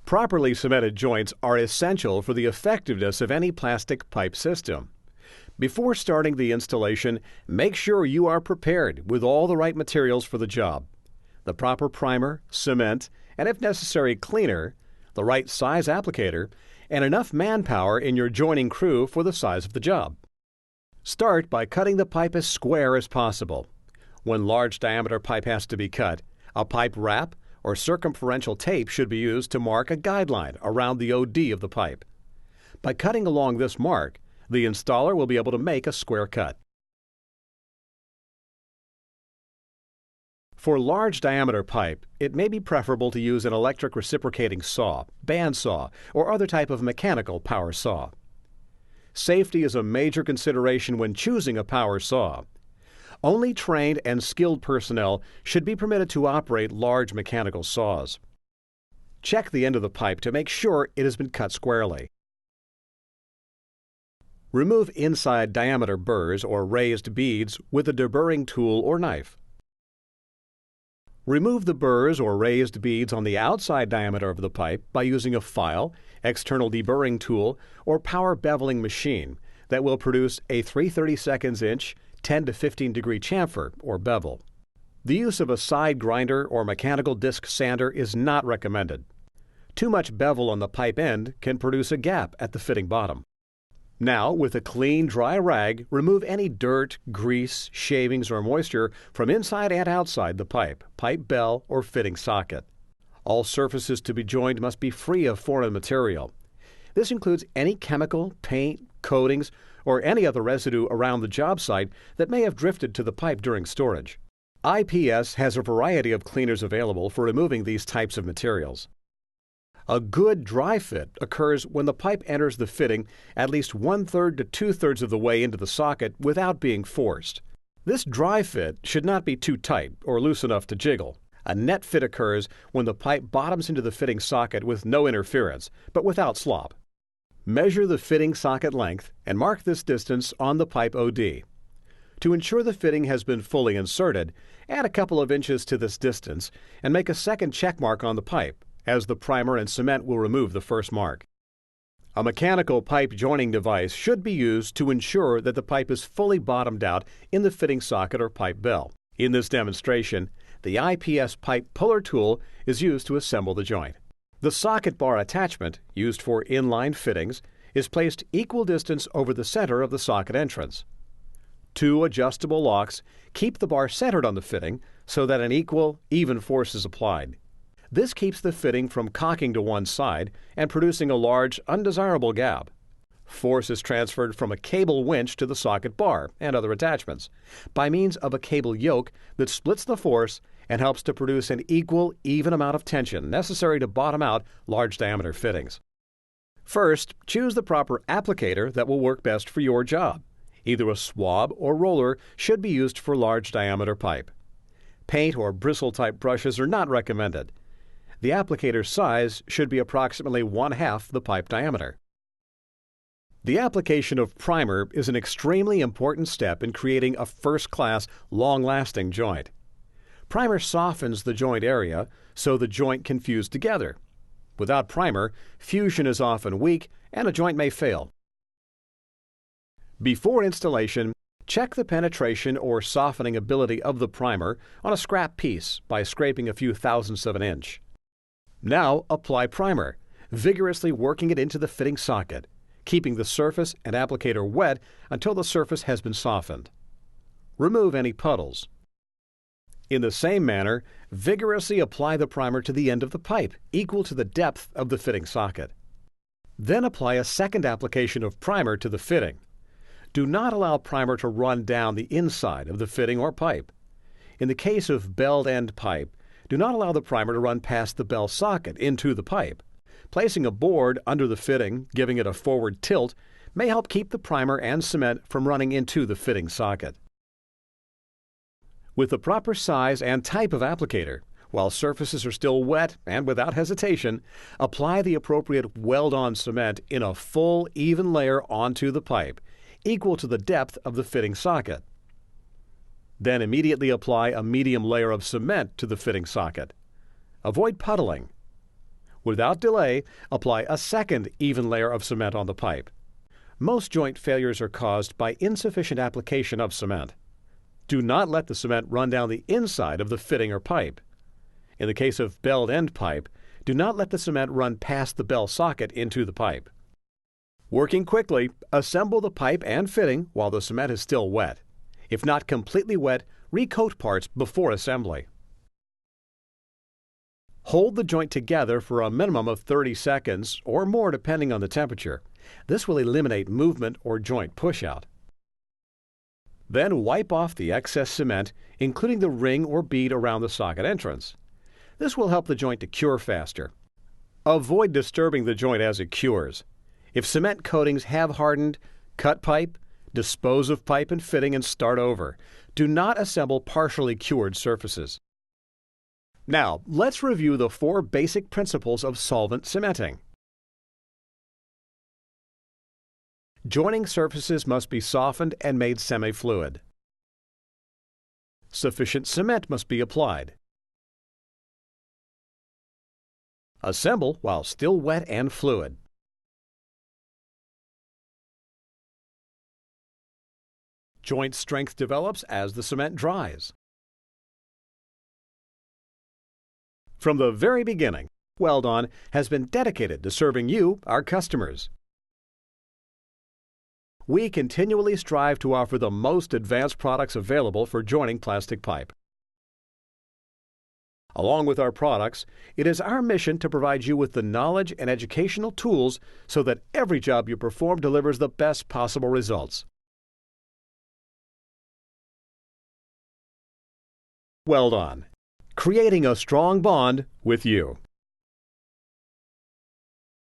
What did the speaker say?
Properly cemented joints are essential for the effectiveness of any plastic pipe system. Before starting the installation, make sure you are prepared with all the right materials for the job. The proper primer, cement, and if necessary cleaner, the right size applicator, and enough manpower in your joining crew for the size of the job. Start by cutting the pipe as square as possible. When large diameter pipe has to be cut, a pipe wrap or circumferential tape should be used to mark a guideline around the OD of the pipe. By cutting along this mark, the installer will be able to make a square cut. For large diameter pipe, it may be preferable to use an electric reciprocating saw, bandsaw, or other type of mechanical power saw. Safety is a major consideration when choosing a power saw. Only trained and skilled personnel should be permitted to operate large mechanical saws. Check the end of the pipe to make sure it has been cut squarely. Remove inside diameter burrs or raised beads with a deburring tool or knife. Remove the burrs or raised beads on the outside diameter of the pipe by using a file, external deburring tool, or power beveling machine that will produce a 3/32 inch 10 to 15 degree chamfer or bevel. The use of a side grinder or mechanical disc sander is not recommended. Too much bevel on the pipe end can produce a gap at the fitting bottom. Now, with a clean, dry rag, remove any dirt, grease, shavings, or moisture from inside and outside the pipe bell, or fitting socket. All surfaces to be joined must be free of foreign material. This includes any chemical, paint, coatings, or any other residue around the job site that may have drifted to the pipe during storage. IPS has a variety of cleaners available for removing these types of materials. A good dry fit occurs when the pipe enters the fitting at least 1/3 to 2/3 of the way into the socket without being forced. This dry fit should not be too tight or loose enough to jiggle. A net fit occurs when the pipe bottoms into the fitting socket with no interference, but without slop. Measure the fitting socket length and mark this distance on the pipe OD. To ensure the fitting has been fully inserted, add a couple of inches to this distance and make a second check mark on the pipe, as the primer and cement will remove the first mark. A mechanical pipe joining device should be used to ensure that the pipe is fully bottomed out in the fitting socket or pipe bell. In this demonstration, the IPS pipe puller tool is used to assemble the joint. The socket bar attachment, used for inline fittings, is placed equal distance over the center of the socket entrance. Two adjustable locks keep the bar centered on the fitting so that an equal, even force is applied. This keeps the fitting from cocking to one side and producing a large, undesirable gap. Force is transferred from a cable winch to the socket bar and other attachments by means of a cable yoke that splits the force and helps to produce an equal, even amount of tension necessary to bottom out large diameter fittings. First, choose the proper applicator that will work best for your job. Either a swab or roller should be used for large diameter pipe. Paint or bristle-type brushes are not recommended. The applicator's size should be approximately 1/2 the pipe diameter. The application of primer is an extremely important step in creating a first-class, long-lasting joint. Primer softens the joint area so the joint can fuse together. Without primer, fusion is often weak and a joint may fail. Before installation, check the penetration or softening ability of the primer on a scrap piece by scraping a few thousandths of an inch. Now apply primer, vigorously working it into the fitting socket, keeping the surface and applicator wet until the surface has been softened. Remove any puddles. In the same manner, vigorously apply the primer to the end of the pipe, equal to the depth of the fitting socket. Then apply a second application of primer to the fitting. Do not allow primer to run down the inside of the fitting or pipe. In the case of belled end pipe, do not allow the primer to run past the bell socket into the pipe. Placing a board under the fitting, giving it a forward tilt, may help keep the primer and cement from running into the fitting socket. With the proper size and type of applicator, while surfaces are still wet and without hesitation, apply the appropriate weld-on cement in a full, even layer onto the pipe, equal to the depth of the fitting socket. Then immediately apply a medium layer of cement to the fitting socket. Avoid puddling. Without delay, apply a second even layer of cement on the pipe. Most joint failures are caused by insufficient application of cement. Do not let the cement run down the inside of the fitting or pipe. In the case of belled end pipe, do not let the cement run past the bell socket into the pipe. Working quickly, assemble the pipe and fitting while the cement is still wet. If not completely wet, recoat parts before assembly. Hold the joint together for a minimum of 30 seconds or more depending on the temperature. This will eliminate movement or joint pushout. Then wipe off the excess cement, including the ring or bead around the socket entrance. This will help the joint to cure faster. Avoid disturbing the joint as it cures. If cement coatings have hardened, cut pipe, dispose of pipe and fitting and start over. Do not assemble partially cured surfaces. Now, let's review the 4 basic principles of solvent cementing. Joining surfaces must be softened and made semi-fluid. Sufficient cement must be applied. Assemble while still wet and fluid. Joint strength develops as the cement dries. From the very beginning, Weldon has been dedicated to serving you, our customers. We continually strive to offer the most advanced products available for joining plastic pipe. Along with our products, it is our mission to provide you with the knowledge and educational tools so that every job you perform delivers the best possible results. Weldon, creating a strong bond with you.